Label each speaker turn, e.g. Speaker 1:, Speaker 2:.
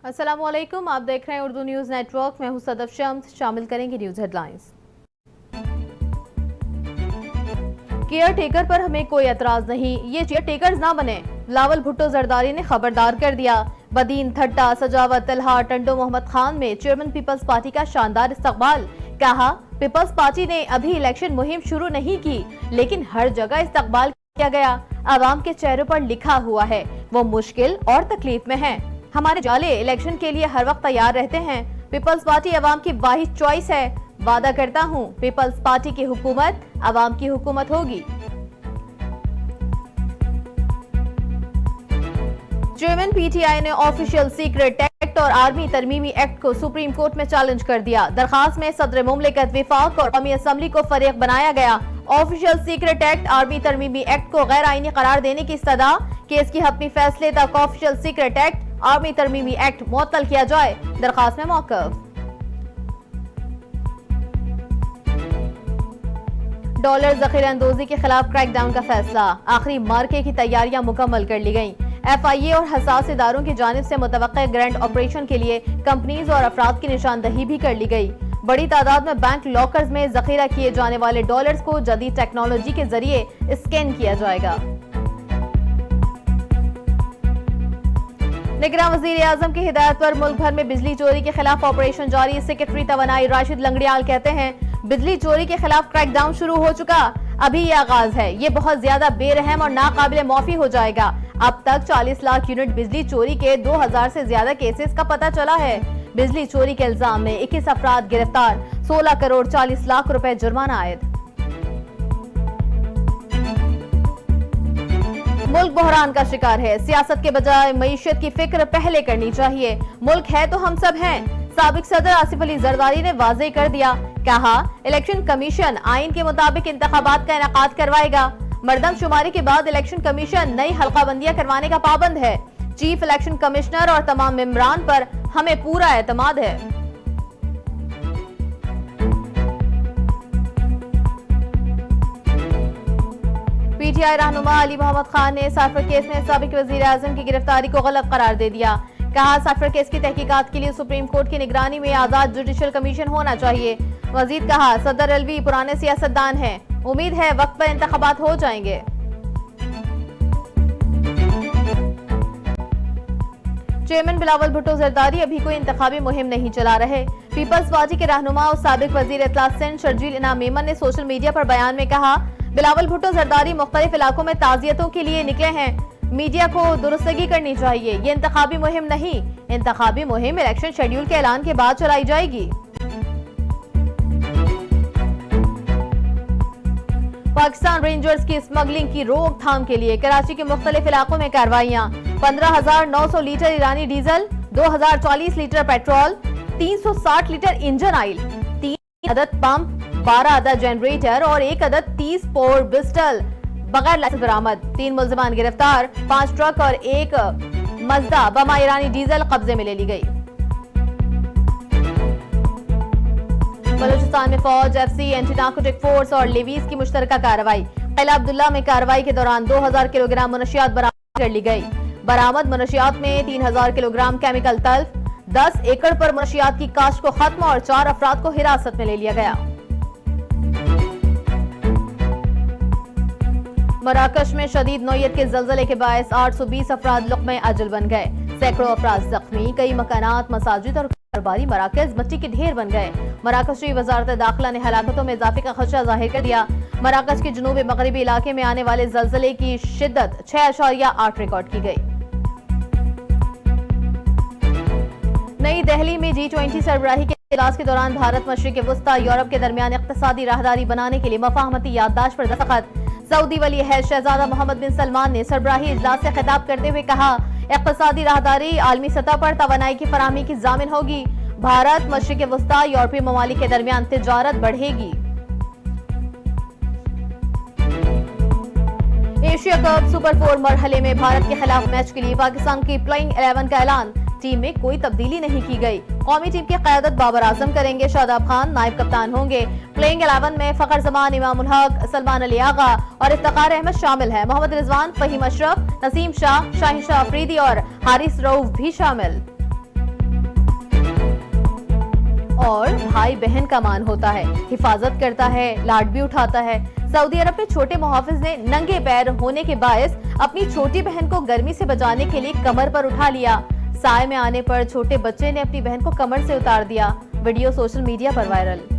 Speaker 1: अस्सलामुअलैकुम, आप देख रहे हैं उर्दू न्यूज नेटवर्क। मैं हूं सदफ शम्स। शामिल करेंगे न्यूज हेडलाइंस। केयर टेकर पर हमें कोई एतराज नहीं, ये केयर टेकर्स ना बने, बिलावल भुट्टो जरदारी ने खबरदार कर दिया। बदीन, थट्टा, सजावत, तलहा, टंडो मोहम्मद खान में चेयरमैन पीपल्स पार्टी का शानदार इस्तकबाल। कहा, पीपल्स पार्टी ने अभी इलेक्शन मुहिम शुरू नहीं की, लेकिन हर जगह इस्तकबाल किया गया। आवाम के चेहरों पर लिखा हुआ है, वो मुश्किल और तकलीफ में हैं। हमारे जाले इलेक्शन के लिए हर वक्त तैयार रहते हैं। पीपल्स पार्टी अवाम की वाहिद चॉइस है। वादा करता हूँ, पीपल्स पार्टी की हुकूमत अवाम की हुकूमत होगी। चेयरमैन पीटीआई ने ऑफिशियल सीक्रेट एक्ट और आर्मी तरमीमी एक्ट को सुप्रीम कोर्ट में चैलेंज कर दिया। दरखास्त में सदर मुमलिकत, विफाक और कौमी असम्बली को फरीक बनाया गया। ऑफिशियल सीक्रेट एक्ट, आर्मी तरमीमी एक्ट को गैर आईनी करार देने की इस्तदा। केस की हतमी फैसले तक ऑफिशियल सीक्रेट एक्ट, आर्मी तरमीमी एक्ट मुअत्तल किया जाए। दरखास्त में मौक़िफ़। डॉलर जखीरा अंदोजी के खिलाफ क्रैकडाउन का फैसला। आखिरी मार्के की तैयारियां मुकम्मल कर ली गयी। FIA और हसास इदारों की जानिब से मुतवक्किल ग्रैंड ऑपरेशन के लिए कंपनीज और अफराद की निशानदही भी कर ली गई। बड़ी तादाद में बैंक लॉकर्स में जखीरा किए जाने वाले डॉलर्स को जदीद टेक्नोलॉजी के जरिए स्कैन किया जाएगा। निगरान वज़ीर आज़म की हिदायत पर मुल्क भर में बिजली चोरी के खिलाफ ऑपरेशन जारी। सेक्रेटरी तवानाई राशिद लंगड़ियाल कहते हैं, बिजली चोरी के खिलाफ क्रैकडाउन शुरू हो चुका, अभी ये आगाज है। ये बहुत ज्यादा बेरहम और नाकाबिले माफी हो जाएगा। अब तक 40 लाख यूनिट बिजली चोरी के 2000 से ज्यादा केसेस का पता चला है। बिजली चोरी के इल्जाम में 21 अफराद गिरफ्तार, 16 करोड़ 40 लाख रुपए जुर्माना आयद। मुल्क बहरान का शिकार है, सियासत के बजाय मईशत की फिक्र पहले करनी चाहिए। मुल्क है तो हम सब हैं। साबिक सदर आसिफ अली जरदारी ने वाज़ेह कर दिया। कहा, इलेक्शन कमीशन आइन के मुताबिक इंतखाबात का इनेकाद करवाएगा। मर्दमशुमारी के बाद इलेक्शन कमीशन नई हल्काबंदियां करवाने का पाबंद है। चीफ इलेक्शन कमिश्नर और तमाम मेंबरान पर हमें पूरा एतमाद है। पीटीआई रहनुमा अली मोहम्मद खान ने साफर केस में साबिक वजीर आजम की गिरफ्तारी को गलत करार दे दिया। कहा, साफर केस की तहकीकात के लिए सुप्रीम कोर्ट की निगरानी में आजाद जुडिशल कमीशन होना चाहिए। मजीद कहा, सदर अलवी पुराने सियासतदान हैं, उम्मीद है वक्त पर इंतखाबात हो जाएंगे। चेयरमैन बिलावल भुट्टो जरदारी अभी कोई इंतखाबी मुहिम नहीं चला रहे। पीपल्स पार्टी के रहनुमा और साबिक वजीर इत्तला सिंध शर्जील इनाम मेमन ने सोशल मीडिया पर बयान में कहा, बिलावल भुट्टो जरदारी मुख्तलिफ इलाकों में ताजियतों के लिए निकले हैं। मीडिया को दुरुस्तगी करनी चाहिए। ये इंतखाबी मुहिम नहीं, इंतखाबी मुहिम इलेक्शन शेड्यूल के ऐलान के बाद चलाई जाएगी। पाकिस्तान रेंजर्स की स्मगलिंग की रोकथाम के लिए कराची के मुख्तलिफ इलाकों में कार्रवाइयां। 15,900 लीटर ईरानी diesel, 2040 litre petrol, 360 litre engine oil, 3 अदद पंप, 12 अदद जनरेटर और 1 अदद 30 पोर पिस्टल बगैर लाइसेंस बरामद। 3 मुल्जिमान गिरफ्तार, 5 ट्रक और 1 मजदा बमा ईरानी डीजल कब्जे में ले ली गई। बलूचिस्तान में फौज, FC, एंटी नार्कोटिक फोर्स और लेवीज की मुश्तरका कार्रवाई। कैला अब्दुल्ला में कार्रवाई के दौरान 2000 किलोग्राम मनशियात बरामद कर ली गई। बरामद मनशियात में 3000 किलोग्राम केमिकल तल्फ, 10 एकड़ पर मनशियात की काश्त को खत्म और 4 अफराद को हिरासत में ले लिया गया। मराकश में शदीद नौयत के जल्जले के बायस 820 अफराद लुक़्मे अजल बन गए। सैकड़ों अफराद जख्मी, कई मकानात, मसाजिद और कारोबारी मराकज मिट्टी के ढेर बन गए। मराकशी वजारत दाखिला ने हलाकतों में इजाफे का खदशा जाहिर कर दिया। मराकश के जनूबी मगरबी इलाके में आने वाले जल्जले की शिद्दत 6.8 रिकॉर्ड की गई। नई दिल्ली में G20 सरबराही के इजलास के दौरान भारत, मशरिक वस्ता, यूरोप के दरमियान इक्तिसादी राहदारी बनाने के लिए मफाहमती याददाश्त पर दस्तखत। सऊदी वली अहद शहजादा मोहम्मद बिन सलमान ने सरबराही इजलास से खिताब करते हुए कहा, इक्तिसादी राहदारी आलमी सतह पर तवानाई की फराहमी की जामिन होगी। भारत, मशरिक वस्ता, यूरोपीय ममालिक के दरमियान तिजारत बढ़ेगी। एशिया कप सुपर 4 मरहले में भारत के खिलाफ मैच के लिए पाकिस्तान की प्लेइंग 11 का ऐलान। टीम में कोई तब्दीली नहीं की गई। कौमी टीम की क़यादत बाबर आजम करेंगे, शादाब खान नायब कप्तान होंगे। प्लेइंग 11 में फखर जमान, इमामुल हक, सलमान अली आगा और इफ्तिखार अहमद शामिल हैं। मोहम्मद रिजवान, फहीम अशरफ, नसीम शाह, शाहिन शाह अफरीदी और हारिस रऊफ भी शामिल। भाई बहन का मान होता है, हिफाजत करता है, लाड भी उठाता है। सऊदी अरब में छोटे मुहाफिज ने नंगे पैर होने के बायस अपनी छोटी बहन को गर्मी से बचाने के लिए कमर पर उठा लिया। साए में आने पर छोटे बच्चे ने अपनी बहन को कमर से उतार दिया। वीडियो सोशल मीडिया पर वायरल।